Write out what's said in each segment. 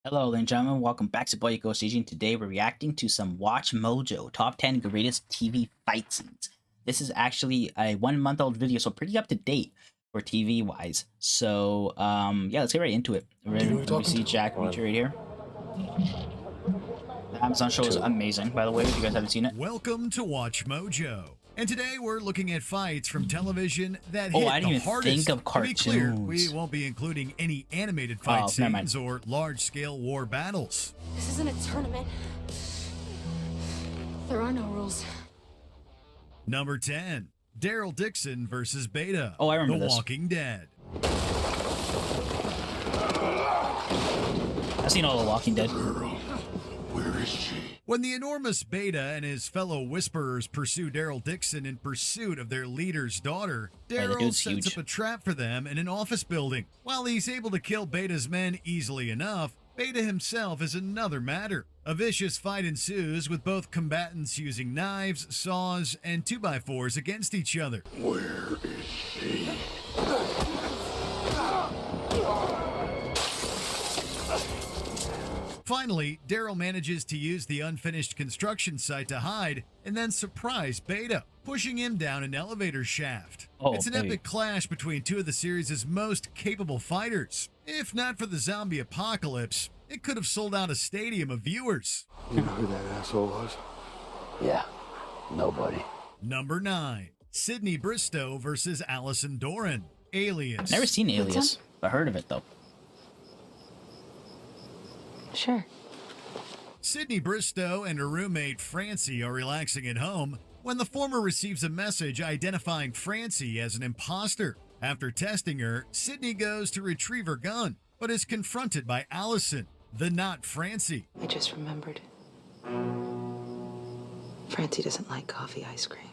Hello, ladies and gentlemen. Welcome back to Boy GhostGG, and today we're reacting to some Watch Mojo Top 10 Greatest TV Fight Scenes. This is actually a 1 month old video, so pretty up to date for TV wise. So, yeah, let's get right into it. We see Jack Reacher right here. The Amazon show is amazing, by the way, if you guys haven't seen it. Welcome to Watch Mojo. And today we're looking at fights from television that hit I didn't the even hardest. think of cartoons. To be clear, we won't be including any animated fight scenes or large-scale war battles. This isn't a tournament. There are no rules. Number 10, Daryl Dixon versus Beta. Oh, I remember The this. Walking Dead. I've seen all The Walking Dead. Where is she? When the enormous Beta and his fellow Whisperers pursue Daryl Dixon in pursuit of their leader's daughter, Daryl dude's sets huge. up a trap for them in an office building. While he's able to kill Beta's men easily enough, Beta himself is another matter. A vicious fight ensues with both combatants using knives, saws, and 2x4s against each other. Where is she? Finally, Daryl manages to use the unfinished construction site to hide and then surprise Beta, pushing him down an elevator shaft. It's an epic clash between two of the series' most capable fighters. If not for the zombie apocalypse, it could have sold out a stadium of viewers. You know who that asshole was? Yeah, nobody. Number 9, Sydney Bristow versus Allison Doran, Alias. Never seen Alias, but heard of it though. Sure. Sydney Bristow and her roommate Francie are relaxing at home when the former receives a message identifying Francie as an imposter. After testing her, Sydney goes to retrieve her gun, but is confronted by Allison, the not Francie. I just remembered. Francie doesn't like coffee ice cream.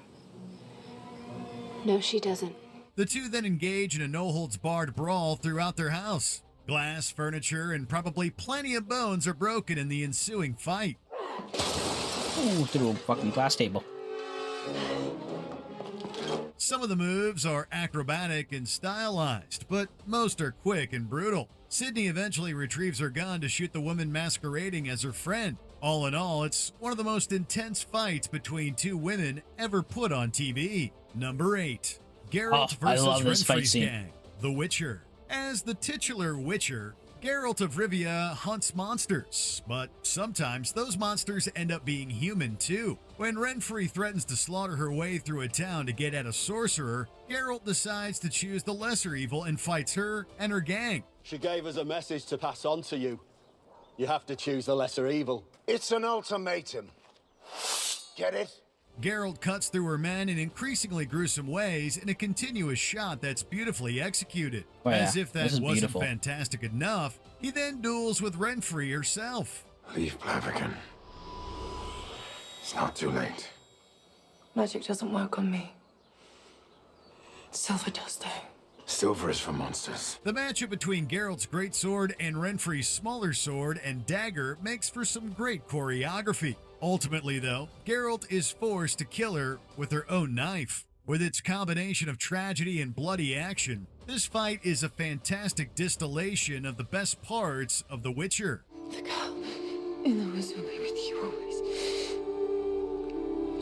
No, she doesn't. The two then engage in a no-holds-barred brawl throughout their house. Glass, furniture, and probably plenty of bones are broken in the ensuing fight. Ooh, through a fucking glass table. Some of the moves are acrobatic and stylized, but most are quick and brutal. Sydney eventually retrieves her gun to shoot the woman masquerading as her friend. All in all, it's one of the most intense fights between two women ever put on TV. Number 8, Geralt I love this versus fight Renfri's scene. gang, The Witcher. As the titular Witcher, Geralt of Rivia hunts monsters, but sometimes those monsters end up being human too. When Renfri threatens to slaughter her way through a town to get at a sorcerer, Geralt decides to choose the lesser evil and fights her and her gang. She gave us a message to pass on to you. You have to choose the lesser evil. It's an ultimatum. Get it? Geralt cuts through her men in increasingly gruesome ways in a continuous shot that's beautifully executed. Oh, yeah. As if that This is wasn't beautiful. fantastic enough, he then duels with Renfri herself. Leave Blaviken. It's not too late. Magic doesn't work on me. Silver does, though. Silver is for monsters. The matchup between Geralt's greatsword and Renfri's smaller sword and dagger makes for some great choreography. Ultimately, though, Geralt is forced to kill her with her own knife. With its combination of tragedy and bloody action, this fight is a fantastic distillation of the best parts of The Witcher. The girl in the woods will be with you always.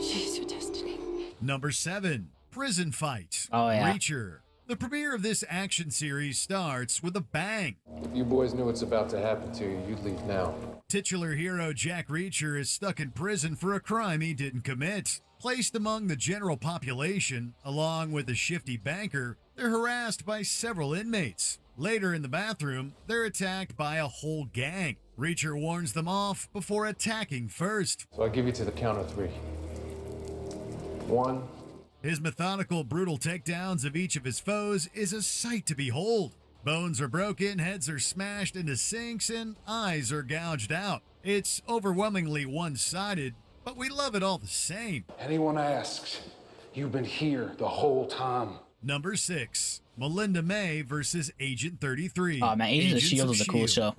She's your destiny. Number 7, Prison Fight, Oh, yeah. Reacher. The premiere of this action series starts with a bang. If you boys knew what's about to happen to you, you'd leave now. Titular hero Jack Reacher is stuck in prison for a crime he didn't commit. Placed among the general population, along with a shifty banker, they're harassed by several inmates. Later in the bathroom, they're attacked by a whole gang. Reacher warns them off before attacking first. So I'll give you to the count of 3. 1, His methodical, brutal takedowns of each of his foes is a sight to behold. Bones are broken, heads are smashed into sinks, and eyes are gouged out. It's overwhelmingly one-sided, but we love it all the same. anyone asks, you've been here the whole time. Number 6, Melinda May versus Agent 33. Oh man, Agents of S.H.I.E.L.D. is a cool show.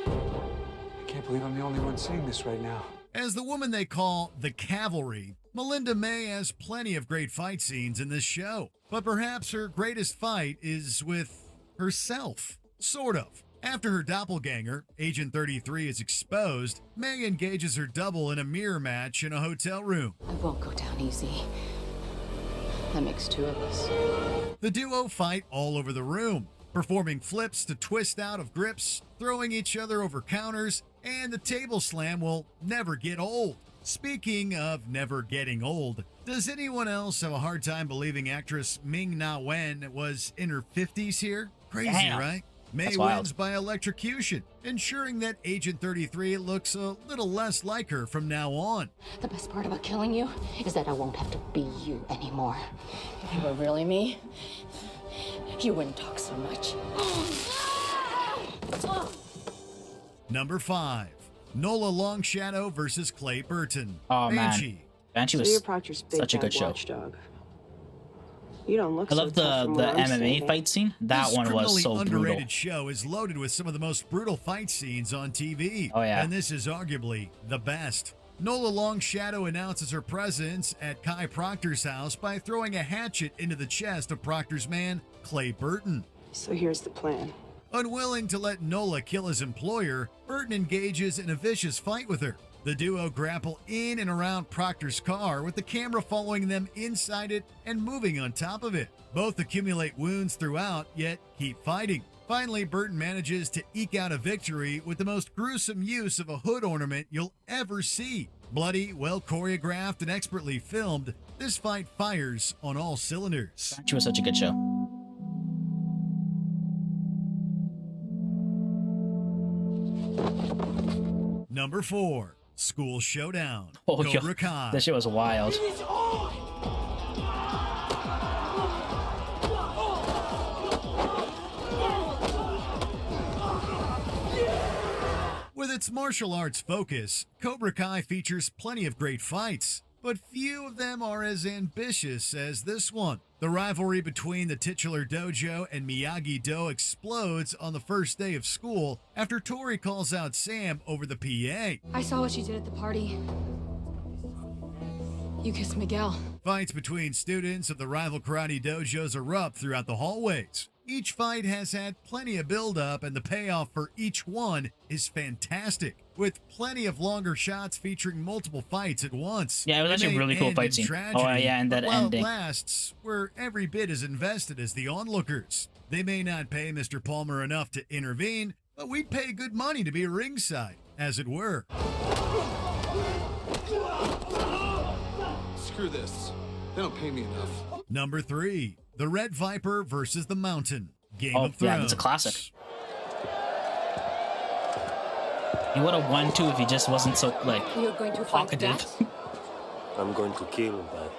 I can't believe I'm the only one seeing this right now. As the woman they call the Cavalry, Melinda May has plenty of great fight scenes in this show, but perhaps her greatest fight is with herself. Sort of. After her doppelganger, Agent 33, is exposed, May engages her double in a mirror match in a hotel room. I won't go down easy. That makes two of us. The duo fight all over the room, performing flips to twist out of grips, throwing each other over counters, and the table slam will never get old. Speaking of never getting old, does anyone else have a hard time believing actress Ming-Na Wen was in her 50s here? Crazy, Damn. right? May That's wild. wins by electrocution, ensuring that Agent 33 looks a little less like her from now on. The best part about killing you is that I won't have to be you anymore. If you were really me, you wouldn't talk so much. Number 5. Nola Longshadow versus Clay Burton. Oh, man. Banshee. Banshee So was you're Proctor's big such a good bad show. watchdog. You don't look I so love tough from the what I'm MMA seeing. fight scene. That This one was criminally so underrated brutal. show is loaded with some of the most brutal fight scenes on TV. Oh, yeah. And this is arguably the best. Nola Longshadow announces her presence at Kai Proctor's house by throwing a hatchet into the chest of Proctor's man, Clay Burton. So here's the plan. Unwilling to let Nola kill his employer, Burton engages in a vicious fight with her. The duo grapple in and around Proctor's car, with the camera following them inside it and moving on top of it. Both accumulate wounds throughout, yet keep fighting. Finally, Burton manages to eke out a victory with the most gruesome use of a hood ornament you'll ever see. Bloody, well choreographed, and expertly filmed, this fight fires on all cylinders. Banshee was such a good show. Number 4. School Showdown. Oh, yo, Cobra Kai. that shit was wild. With its martial arts focus, Cobra Kai features plenty of great fights, but few of them are as ambitious as this one. The rivalry between the titular dojo and Miyagi-Do explodes on the first day of school after Tori calls out Sam over the PA. I saw what you did at the party. You kissed Miguel. Fights between students of the rival karate dojos erupt throughout the hallways. Each fight has had plenty of build-up, and the payoff for each one is fantastic, with plenty of longer shots featuring multiple fights at once. Yeah, it was They actually a may really cool end fight in scene. tragedy, Oh, yeah, and that but while ending. it lasts, we're every bit as invested as the onlookers. They may not pay Mr. Palmer enough to intervene, but we'd pay good money to be ringside, as it were. Screw this. They don't pay me enough. Number 3, The Red Viper versus the Mountain. Game Oh, of Thrones. yeah, that's a classic. He would have won too if he just wasn't so, like, You're going to fight talkative. that? I'm going to kill that.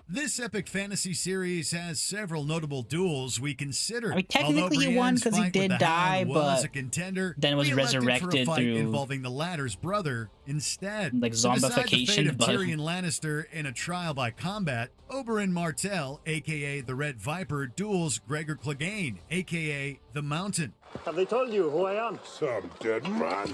This epic fantasy series has several notable duels we consider. I mean, technically he won 'cause he did die, was but a contender, then was we elected for a resurrected fight through, involving the latter's brother instead. like, To decide the fate zombification, of but Tyrion Lannister in a trial by combat, Oberyn Martell, aka the Red Viper, duels Gregor Clegane, aka the Mountain. Have they told you who I am? Some dead man.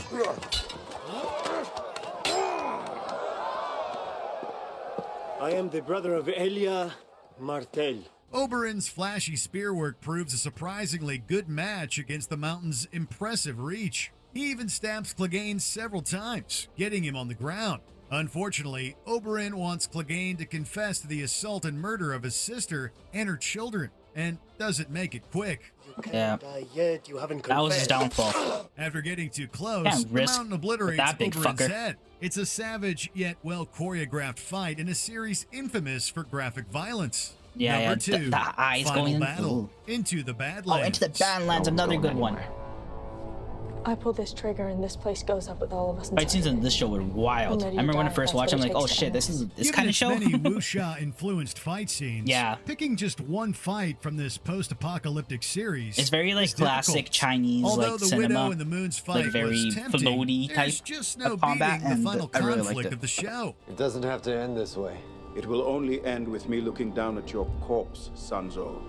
I am the brother of Elia Martell. Oberyn's flashy spearwork proves a surprisingly good match against the Mountain's impressive reach. He even stabs Clegane several times, getting him on the ground. Unfortunately, Oberyn wants Clegane to confess to the assault and murder of his sister and her children, and doesn't make it quick. Yeah. Yet you haven't that was his confessed. downfall. After getting too close, Can't the risk Mountain obliterates that big Oberyn's fucker. head. It's a savage yet well choreographed fight in a series infamous for graphic violence. Yeah, Number yeah, 2, the eyes Final going in. Battle, Ooh. Into the Badlands. Oh, Into the Badlands, another good one. I pull this trigger and this place goes up with all of us inside. Fight scenes in this show were wild. I'm I ready to remember when I die, first that's watched it, I'm what like, it oh takes to shit, end this is this Given kind of its show. many wuxia-influenced fight scenes, Yeah. picking just one fight from this post-apocalyptic series It's very like is difficult. classic Chinese Although like the cinema, Widow and the Moon's fight like very was tempting, floaty there's type just no of combat, beating the and final I really liked conflict it. of the show. It doesn't have to end this way. It will only end with me looking down at your corpse, Sanzo.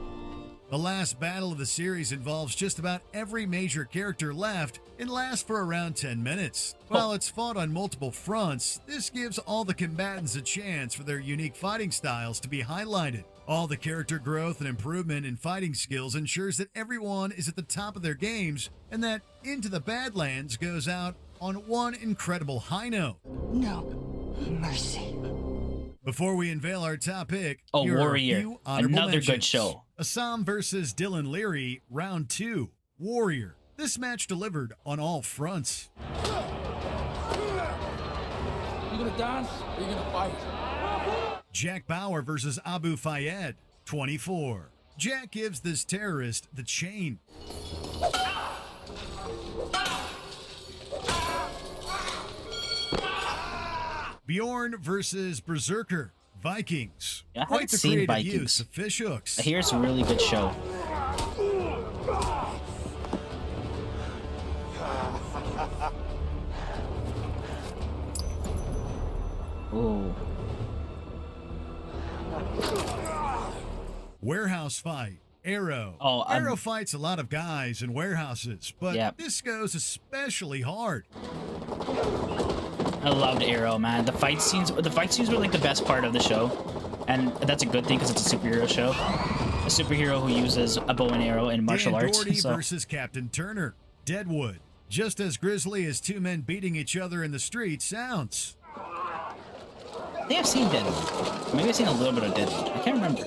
The last battle of the series involves just about every major character left and lasts for around 10 minutes. While it's fought on multiple fronts, this gives all the combatants a chance for their unique fighting styles to be highlighted. All the character growth and improvement in fighting skills ensures that everyone is at the top of their games and that Into the Badlands goes out on one incredible high note. No mercy. Before we unveil our top pick, Oh, here are a Warrior. few honorable Another good mentions. show. Assam versus Dylan Leary, round 2. Warrior. This match delivered on all fronts. You gonna dance or you gonna fight? Jack Bauer versus Abu Fayed, 24. Jack gives this terrorist the chain. Bjorn versus Berserker, Vikings. Yeah, I Quite haven't the seen creative Vikings. use of fish hooks. I hear it's a really good show. Ooh. Warehouse fight, Arrow. Oh, Arrow fights a lot of guys in warehouses, but Yep. this goes especially hard. I loved Arrow, man. The fight scenes were like the best part of the show, and that's a good thing because it's a superhero show. A superhero who uses a bow and arrow in martial Dan arts. Doherty So versus Captain Turner, Deadwood. Just as grisly as two men beating each other in the street sounds. I think I've seen Deadwood. Maybe I've seen a little bit of Deadwood. I can't remember.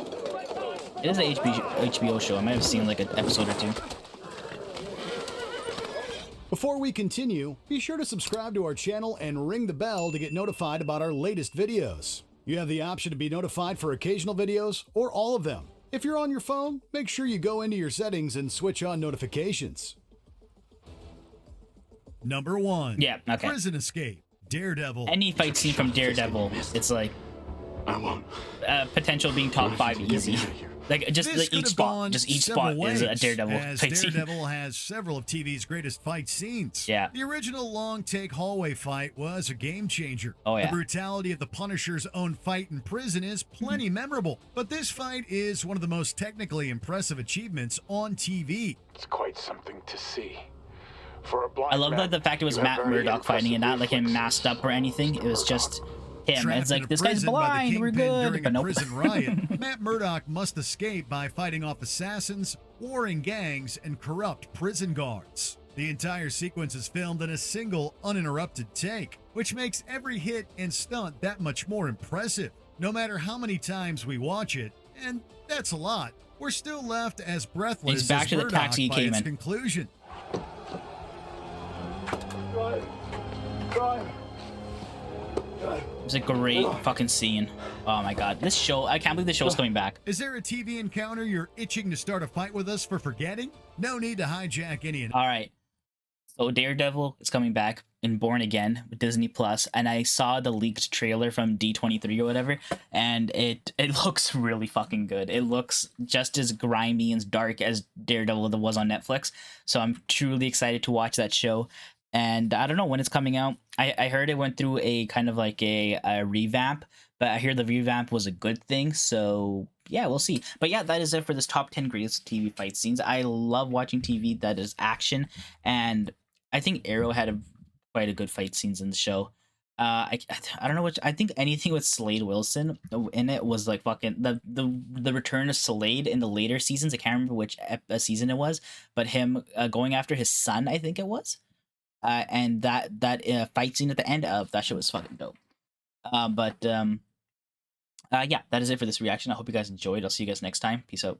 It is an HBO show. I might have seen like an episode or two. Before we continue, be sure to subscribe to our channel and ring the bell to get notified about our latest videos. You have the option to be notified for occasional videos or all of them. If you're on your phone, make sure you go into your settings and switch on notifications. Number 1. Yeah, okay. Prison Escape, Daredevil. Any fight scene from Daredevil, it's like I won't. potential being top 5 easy. Like just This like could each have spot, gone just each several spot is a ways, Daredevil as fight scene. Daredevil has several of TV's greatest fight scenes. Yeah. The original long take hallway fight was a game changer. Oh, yeah. The brutality of the Punisher's own fight in prison is plenty memorable, but this fight is one of the most technically impressive achievements on TV. It's quite something to see. For a blind I love man, that the fact it was you have Matt very Murdock fighting and not like him impressive masked up or anything. It was just him. Trapped It's in like a this guy's prison by the blind. We're Kingpin good, during but a nope. prison riot, Matt Murdock must escape by fighting off assassins, warring gangs, and corrupt prison guards. The entire sequence is filmed in a single, uninterrupted take, which makes every hit and stunt that much more impressive. No matter how many times we watch it, and that's a lot, we're still left as breathless He's back as to the Murdoch taxi he by came its in. conclusion. It was a great fucking scene. Oh my god, this show! I can't believe this show's coming back. Is there a TV encounter you're itching to start a fight with us for forgetting? No need to hijack any. All right, so Daredevil is coming back in Born Again with Disney Plus, and I saw the leaked trailer from D23 or whatever, and it looks really fucking good. It looks just as grimy and dark as Daredevil that was on Netflix. So I'm truly excited to watch that show. And I don't know when it's coming out. I heard it went through a kind of like a revamp, but I hear the revamp was a good thing. So yeah, we'll see. But yeah, that is it for this top 10 greatest TV fight scenes. I love watching TV that is action, and I think Arrow had quite a good fight scenes in the show. I don't know which. I think anything with Slade Wilson in it was like fucking the return of Slade in the later seasons. I can't remember which season it was, but him going after his son, I think it was. And that fight scene at the end of that show was fucking dope. Yeah, that is it for this reaction. I hope you guys enjoyed. I'll see you guys next time. Peace out.